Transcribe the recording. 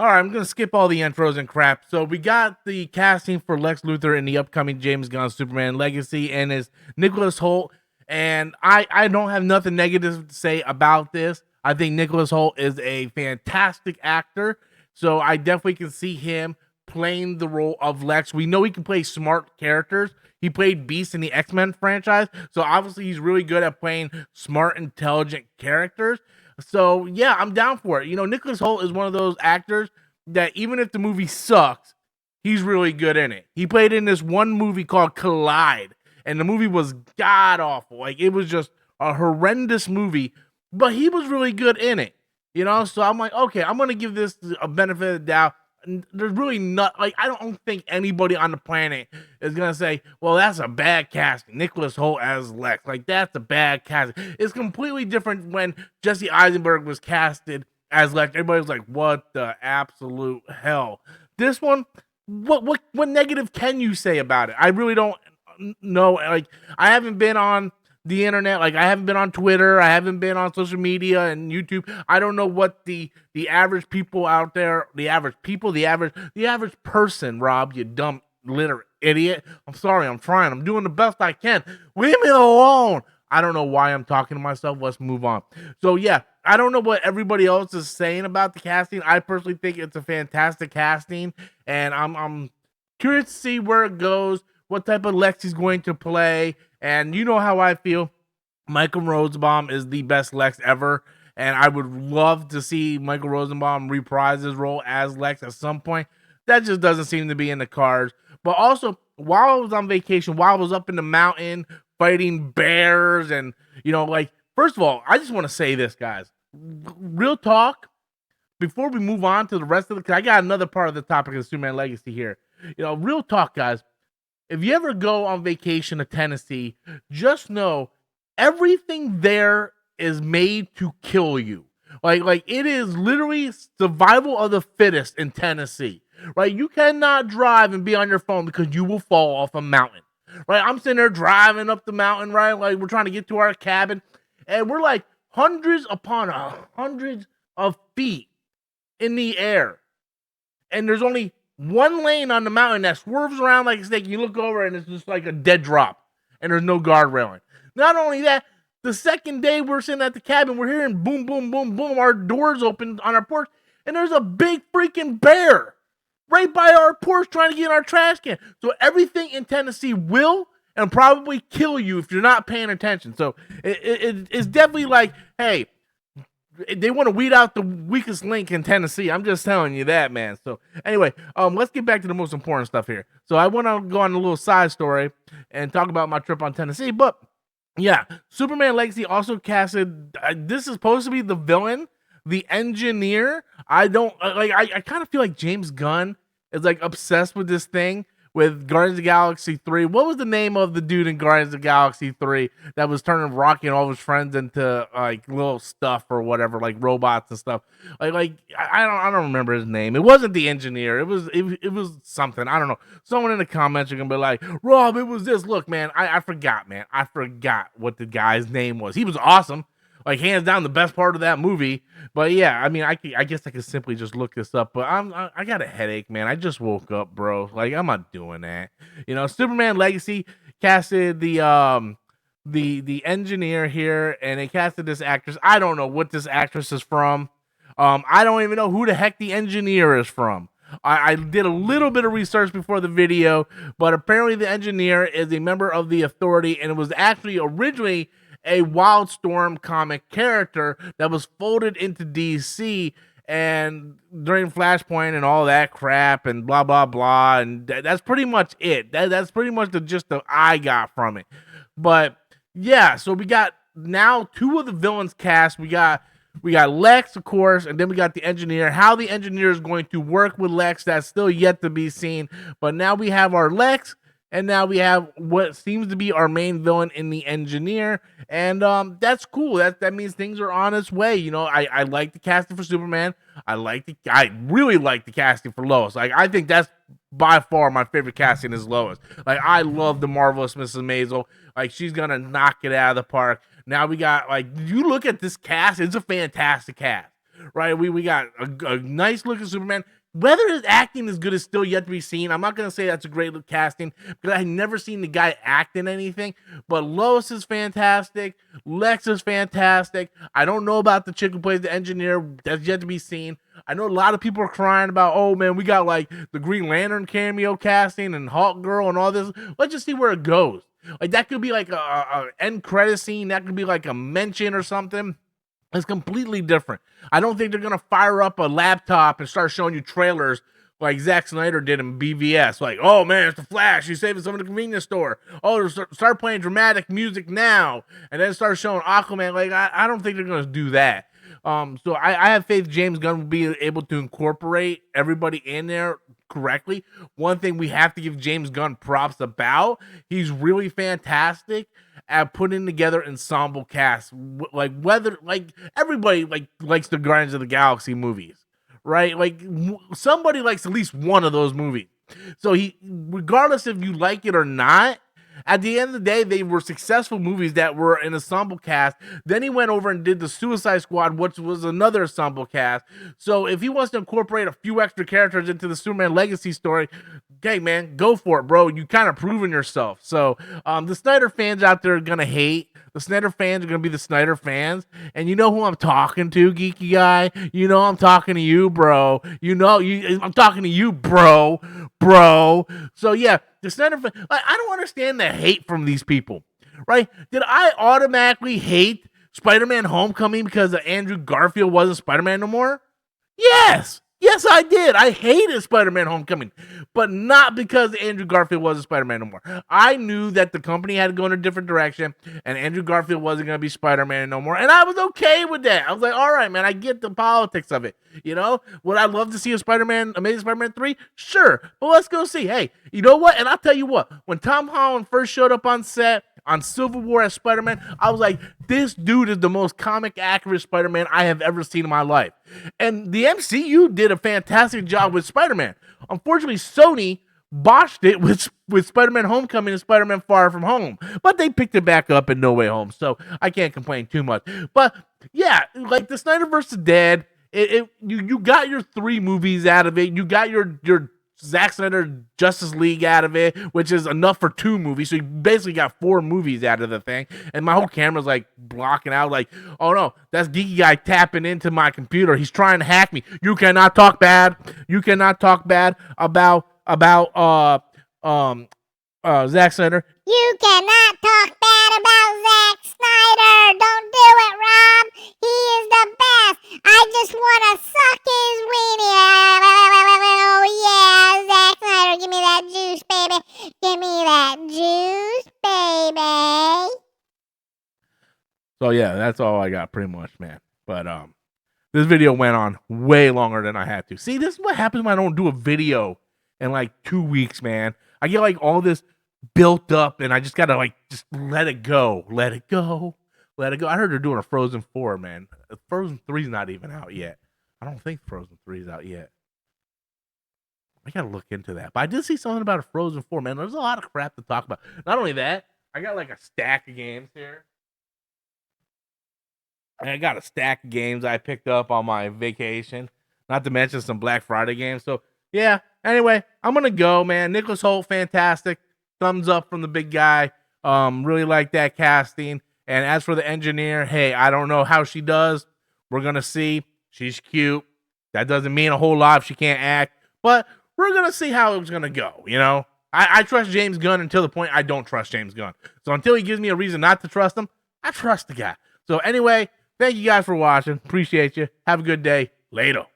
All right, I'm going to skip all the intros and crap. So we got the casting for Lex Luthor in the upcoming James Gunn Superman Legacy, and it's Nicholas Hoult. And I don't have nothing negative to say about this. I think Nicholas Hoult is a fantastic actor. So I definitely can see him playing the role of Lex. We know he can play smart characters. He played Beast in the X-Men franchise. So obviously he's really good at playing smart, intelligent characters. So yeah, I'm down for it. You know, Nicholas Hoult is one of those actors that even if the movie sucks, he's really good in it. He played in this one movie called Collide, and the movie was god awful. Like it was just a horrendous movie, but he was really good in it. You know, so I'm like, okay, I'm gonna give this a benefit of the doubt. There's really not like I don't think anybody on the planet is gonna say, well, that's a bad casting. Nicholas Hoult as Lex, like that's a bad casting. It's completely different when Jesse Eisenberg was casted as Lex. Everybody was like, what the absolute hell? This one, what negative can you say about it? I really don't know. Like I haven't been on the internet, like I haven't been on Twitter, I haven't been on social media and YouTube. I don't know what the average people out there, the average person, Rob, you dumb literate idiot. I'm sorry, I'm trying. I'm doing the best I can. Leave me alone. I don't know why I'm talking to myself. Let's move on. So yeah, I don't know what everybody else is saying about the casting. I personally think it's a fantastic casting, and I'm curious to see where it goes, what type of Lex he's going to play. And you know how I feel. Michael Rosenbaum is the best Lex ever. And I would love to see Michael Rosenbaum reprise his role as Lex at some point. That just doesn't seem to be in the cards. But also, while I was on vacation, while I was up in the mountain fighting bears and, you know, like, first of all, I just want to say this, guys. Real talk, before we move on to the rest of the, I got another part of the topic of Superman Legacy here. You know, real talk, guys. If you ever go on vacation to Tennessee, just know everything there is made to kill you. Like it is literally survival of the fittest in Tennessee. Right? You cannot drive and be on your phone because you will fall off a mountain. Right? I'm sitting there driving up the mountain, right? Like we're trying to get to our cabin, and we're like hundreds upon hundreds of feet in the air. And there's only one lane on the mountain that swerves around like a snake. You look over and it's just like a dead drop, and there's no guard railing. Not only that, the second day we're sitting at the cabin, we're hearing boom, boom, boom, boom. Our doors open on our porch, and there's a big freaking bear right by our porch trying to get in our trash can. So everything in Tennessee will and probably kill you if you're not paying attention. So it's definitely like, hey, they want to weed out the weakest link in Tennessee. I'm just telling you that, man. So anyway, let's get back to the most important stuff here. So I want to go on a little side story and talk about my trip on Tennessee. But yeah, Superman Legacy also casted. This is supposed to be the villain, the engineer. I don't like. I kind of feel like James Gunn is like obsessed with this thing with Guardians of the Galaxy 3. What was the name of the dude in Guardians of the Galaxy 3 that was turning Rocky and all his friends into like little stuff or whatever, like robots and stuff? Like I don't remember his name. It wasn't the engineer. It was something. I don't know. Someone in the comments are gonna be like, Rob, it was this. Look, man, I forgot, man. I forgot what the guy's name was. He was awesome. Like hands down the best part of that movie. But yeah, I mean, I guess I could simply just look this up. But I got a headache, man. I just woke up, bro. Like I'm not doing that. You know, Superman Legacy casted the engineer here, and they casted this actress. I don't know what this actress is from. I don't even know who the heck the engineer is from. I did a little bit of research before the video, but apparently the engineer is a member of the Authority, and it was actually originally a Wildstorm comic character that was folded into DC and during Flashpoint and all that crap and blah blah blah, and that's pretty much it. That's pretty much the gist that I got from it. But yeah, so we got now two of the villains cast. We got Lex, of course, and then we got the engineer. How the engineer is going to work with Lex, that's still yet to be seen. But now we have our Lex, and now we have what seems to be our main villain in the engineer. And that's cool. That means things are on its way. You know, I like the casting for Superman. I really like the casting for Lois. Like I think that's by far my favorite casting is Lois. Like I love the marvelous Mrs. Maisel. Like she's gonna knock it out of the park. Now we got, like, you look at this cast, it's a fantastic cast. right? We got a nice looking Superman. Whether his acting is good is still yet to be seen. I'm not gonna say that's a great casting because I've never seen the guy act in anything. But Lois is fantastic. Lex is fantastic. I don't know about the chick who plays the engineer. That's yet to be seen. I know a lot of people are crying about, oh man, we got like the Green Lantern cameo casting and Hawk Girl and all this. Let's just see where it goes. Like that could be like a end credit scene. That could be like a mention or something. It's completely different. I don't think they're going to fire up a laptop and start showing you trailers like Zack Snyder did in BVS. Like, oh man, it's the Flash. He's saving some in the convenience store. Oh, start playing dramatic music now. And then start showing Aquaman. Like, I don't think they're going to do that. So I have faith James Gunn will be able to incorporate everybody in there correctly. One thing we have to give James Gunn props about, he's really fantastic at putting together ensemble casts. Like whether like everybody likes the Guardians of the Galaxy movies, right? Like somebody likes at least one of those movies. So he, regardless if you like it or not, at the end of the day, they were successful movies that were an ensemble cast. Then he went over and did the Suicide Squad, which was another ensemble cast. So if he wants to incorporate a few extra characters into the Superman Legacy story, okay, man, go for it, bro. You kind of proven yourself. So the Snyder fans out there are going to hate. The Snyder fans are going to be the Snyder fans. And you know who I'm talking to, geeky guy? You know I'm talking to you, bro. I'm talking to you, bro. So yeah, the Snyder fans, I don't understand the hate from these people, right? Did I automatically hate Spider-Man Homecoming because Andrew Garfield wasn't Spider-Man no more? Yes, I did. I hated Spider-Man Homecoming, but not because Andrew Garfield wasn't Spider-Man no more. I knew that the company had to go in a different direction, and Andrew Garfield wasn't going to be Spider-Man no more, and I was okay with that. I was like, all right, man, I get the politics of it. You know, would I love to see a Amazing Spider-Man 3? Sure, but let's go see. Hey, you know what? And I'll tell you what, when Tom Holland first showed up on set on Civil War as Spider-Man, I was like, this dude is the most comic accurate Spider-Man I have ever seen in my life. And the MCU did a fantastic job with Spider-Man. Unfortunately, Sony botched it with Spider-Man Homecoming and Spider-Man Far From Home. But they picked it back up in No Way Home, so I can't complain too much. But yeah, like the Snyderverse is dead. You got your 3 movies out of it. You got your Zack Snyder Justice League out of it, which is enough for 2 movies. So you basically got 4 movies out of the thing. And my whole camera's like blocking out, like, oh no, that's geeky guy tapping into my computer. He's trying to hack me. You cannot talk bad. You cannot talk bad about Zack Snyder. You cannot talk bad about Zack Snyder. Don't do it, Rob. He is the best. I just want to suck his weenie. Oh yeah, Zack Snyder, give me that juice, baby. Give me that juice, baby. So yeah, that's all I got pretty much, man. But this video went on way longer than I had to. See, this is what happens when I don't do a video in like 2 weeks, man. I get like all this built up and I just gotta like just let it go. I heard they're doing a Frozen 4, man. Frozen 3's not even out yet. I don't think Frozen 3 is out yet. I gotta look into that. But I did see something about a Frozen 4, man. There's a lot of crap to talk about. Not only that, I got like a stack of games here. And I got a stack of games I picked up on my vacation. Not to mention some Black Friday games. So yeah, anyway, I'm gonna go, man. Nicholas Hoult, fantastic. Thumbs up from the big guy. Really like that casting. And as for the engineer, hey, I don't know how she does. We're gonna see. She's cute. That doesn't mean a whole lot if she can't act, but we're gonna see how it's gonna go. You know, I trust James Gunn until the point I don't trust James Gunn. So until he gives me a reason not to trust him, I trust the guy. So anyway, thank you guys for watching. Appreciate you. Have a good day. Later.